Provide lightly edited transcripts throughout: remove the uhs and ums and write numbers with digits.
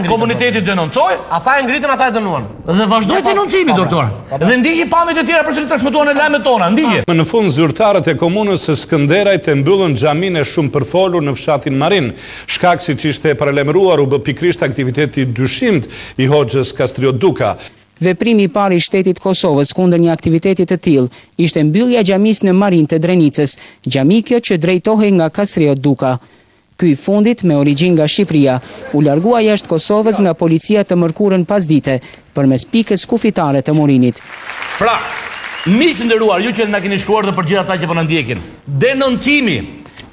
Komuniteti denoncoi. Ata e ngritën, ata e dënuan. Dhe vazhdoi denoncimi, doktor. Dhe ndiqi pamjet e tjera përsëri transmetuan në lajmet tona, ndiqi. Në fund zyrtarët e komunës së Skënderajt e mbyllën xhaminë e shumë përfolur në fshatin Marin, shkak siç ishte paralajmëruar u bë pikërisht aktiviteti dyshimt i Hoxhës Kastriot Duka. Veprimi i parë i shtetit Kosovës kundër një aktiviteti të tillë ishte mbyllja e xhamisë në Marin të Drenicës, xhami kjo që drejtohej nga Kastriot Duka. Ky i fundit, me origjinë nga Shqipëria, u largua jashtë Kosovës nga policia të mërkurën pasdite, përmes pikës kufitare të Morinit. Pra, miq të nderuar, ju që na keni shkruar dhe për gjithë ata që po na ndjekin, denoncimi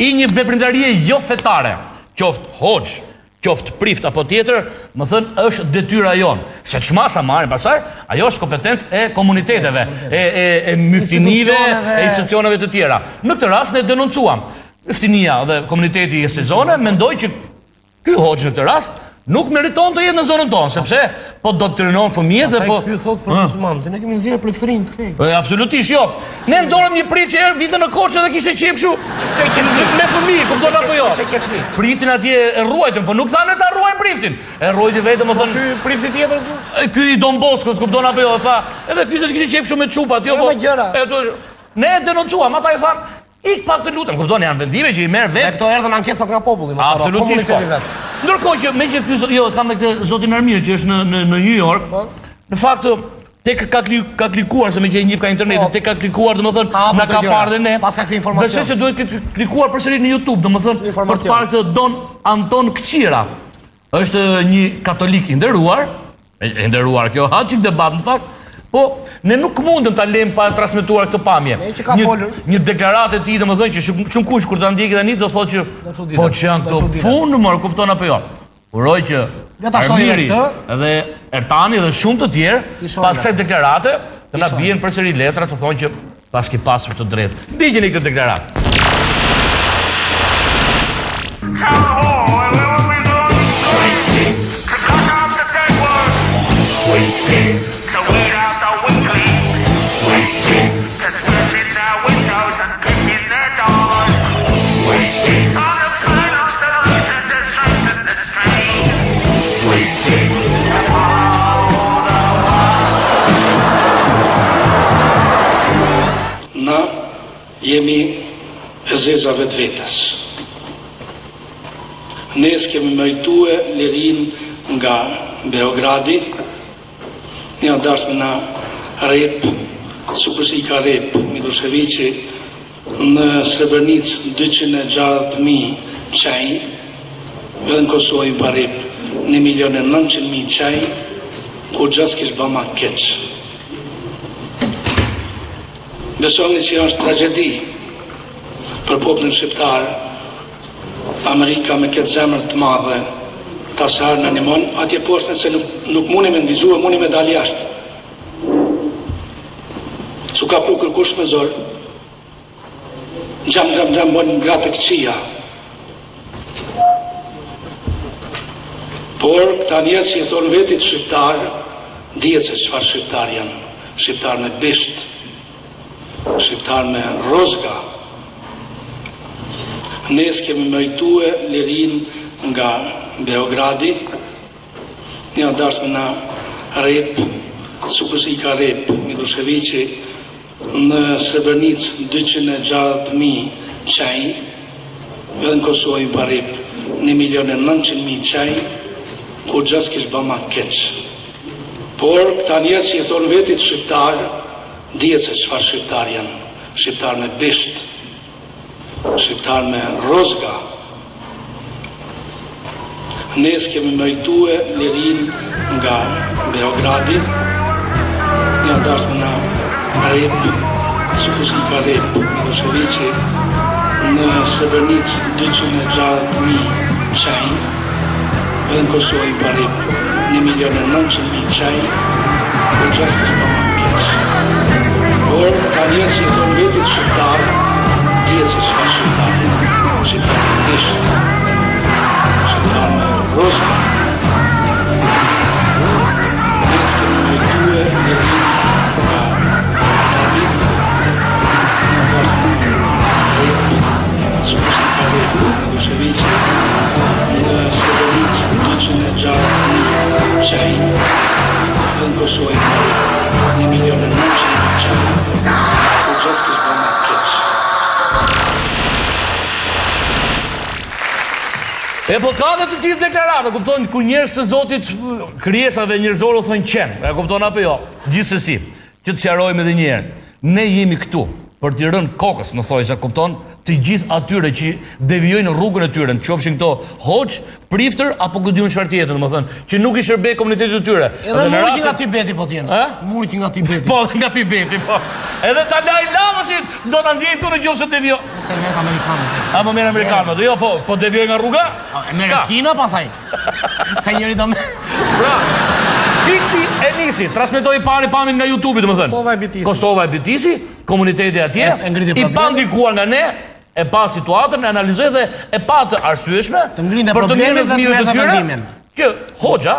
i një veprimtarie jo fetare, qoftë hoxh, qoftë prift apo tjetër, më thënë është detyra jonë. Se çmasa marrin pasaj, ajo është kompetencë e komuniteteve, e myftinive, e institucioneve të tjera. Në këtë rast ne denoncuam. Ftinia dhe komuniteti i kësaj zone mendoi që ky hoxh në këtë rast nuk meriton të jetë në zonën tonë, sepse po doktrinon fëmijët dhe po ky thotë për musliman, ne kemi nxjerrë për ftrin këtej. Absolutisht jo. Ne nxorëm një prift që erë vitën në Korçë dhe kishte qejf kështu. Me fëmijë, kupton apo jo? Priftin atje e ruajtën, po nuk thanë ta ruajnë priftin. E ruajti vetëm, më thënë. Ky prifti tjetër ky i Don Boskos, kupton apo jo? Tha, edhe ky se kishte qejf shumë me çupat, jo po. Ne denoncuam, ata i thanë ik pak të lutem, kuptoni, janë vendime që i merr vetë. Këto erdhën ankesat nga populli, më thënë. Absolutisht po. Ndërkohë që me që ky kam me këtë zotin Armir që është në New York, në fakt tek ka klikuar se me që e njeh ka internetin, tek ka klikuar, domethënë na ka parë dhe ne. Pas ka këtë informacion. Besoj se duhet të klikuar përsëri në YouTube, domethënë për të parë këtë Don Anton Kçira. Është një katolik i nderuar kjo ha çik debat në fakt. Po, ne nuk mundem ta lejmë pa transmetuar këtë pamje. Një deklaratë e tij, domethënë që shumë kush kur ta ndjekë tani do thotë që po që janë këto punë, më kupton apo jo. Uroj që Armiri dhe Ertani dhe shumë të tjerë pas kësaj deklarate të na bien përsëri letra të thonë që paski pasur të drejtë. Ndiqeni këtë deklaratë. Jemi e zeza vetë vetës. Ne s'kemi meritue lirin nga Beogradi, një dashme na rep, supërsi ka rep Miloševiqi në Srebrenic 260.000 qaj, edhe në Kosovë pa rep 1.900.000 qaj, kur gjas kish bëma keq. Besoni që është tragedi për popullin shqiptar, Amerika me këtë zemër të madhe, ta sarë në animon, atje poshtë nëse nuk mune me ndizua, mune me dal jashtë. Su ka pru kërkush me zorë, gjam, mojnë gratë këqia. Por, këta njerë që jetonë vetit shqiptar, dihet se çfarë shqiptar janë. Shqiptar me bisht, shqiptar me rozga. Ne s'kemi meritue lirin nga Beogradi, një dashme na rep, supërsi ka rep Miloševiqi në Srebrenic 260.000 qaj, edhe në Kosovë pa rep 1.900.000 qaj, kur gjas kish bëma keq. Por këta njerë që jetonë vetit shqiptar, dihet se çfarë shqiptar janë. Shqiptar me bisht, shqiptar me rozga. Ne s'kemi meritue lirin nga Beogradi, një dashme na rep, supërsi ka rep Miloševiqi në Srebrenic 260.000 qaj, edhe në Kosovë pa rep 1.900.000 qaj, kur gjas kish bëma keq. Por, ta njerë që jetonë vetit shqiptar, dihet se çfarë shqiptar janë. Shqiptar me bisht, shqiptar me rozga. Ne s'kemi meritue lirin nga Beogradi, një dashme rep, supërsi ka rep Miloševiqi në Srebrenic 260.000 Shahin dhe në Kosovë në milionë në Shahin po gjithë s'kështë bënë keq. E po ka dhe të tjithë deklarata, kupton, ku njerës të zotit kryesave njerëzore o thënë qenë, e kupton apo jo, gjithsesi, që të sjarojmë edhe njerë, ne jemi këtu për t'i rënë kokës, në thojë, kupton, të gjithë atyre që devijojnë rrugën e tyre, në qofshin këto hoq, priftër, apo këdiun qartë tjetër, më thënë, që nuk i shërbej komunitetit të tyre. Edhe muri nga Tibeti, po t'jenë. Muri nga Tibeti. Po, nga Tibeti, po. Edhe ta laj lamësit, do t'a nxjejnë tu në gjofë se devijoj. Se merët Amerikanët. Apo merë Amerikanët, jo, po devijoj nga rruga? Merë Kina pasaj. Se njëri do me... Pra, fiksi e nisi, transmetoj pari pamit nga YouTube, dhe më thënë. Kosova e Bitisi, komuniteti atje, i pandikuar nga ne, e pa situatën, e analizoj dhe e pa të arsyeshme, për të njërë me fëmijët të tyre, që hoxha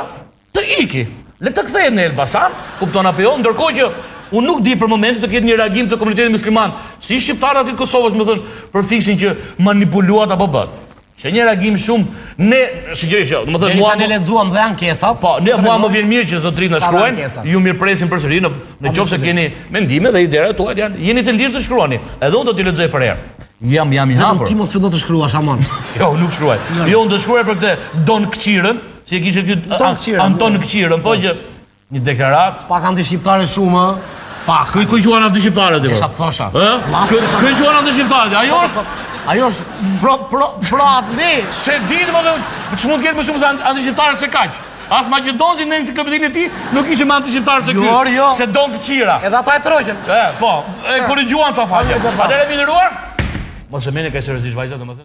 të iki, le të kthejt në Elbasan, kupton apo jo, ndërkohë që unë nuk di për momentit të ketë një reagim të komunitetit musliman, si shqiptarët atit Kosovës, më thënë, për fiksin që manipuluat apo bët. Që një reagim shumë, ne, si që ishe, më thënë, mua... ne ledzuam dhe ankesat. Po, mua më vjen mirë që zotrit në shkruajnë, ju mirë presin për sëri, në qofë se keni mendime dhe idera e tuaj, jeni të lirë të shkruani, edhe unë do t'i ledzoj për herë. Jam i hapur. Ti mos fillo të shkruash, aman. Jo, nuk shkruaj. Jo, unë të shkruaj për këtë Don Këqirën, si e kishe këtë Anton Këqirën, po që një deklarat. Pak anti-shqiptare shumë, pak. Kuj quan anti-shqiptare, dhe? Esha pëthosha. Kuj quan anti-shqiptare, ajo është pro atë ne. Se ditë, më dhe, që mund të ketë më shumë se anti-shqiptare se kaq. As Maqedonzi në enciklopedinë e tij nuk ishte më anti-shqiptar se ky. Se Don Këqira. Edhe ata e troqën. Po, e korrigjuan ca falje. Atëherë mineruar? Mos e mene ka seriozisht vajza, domethënë.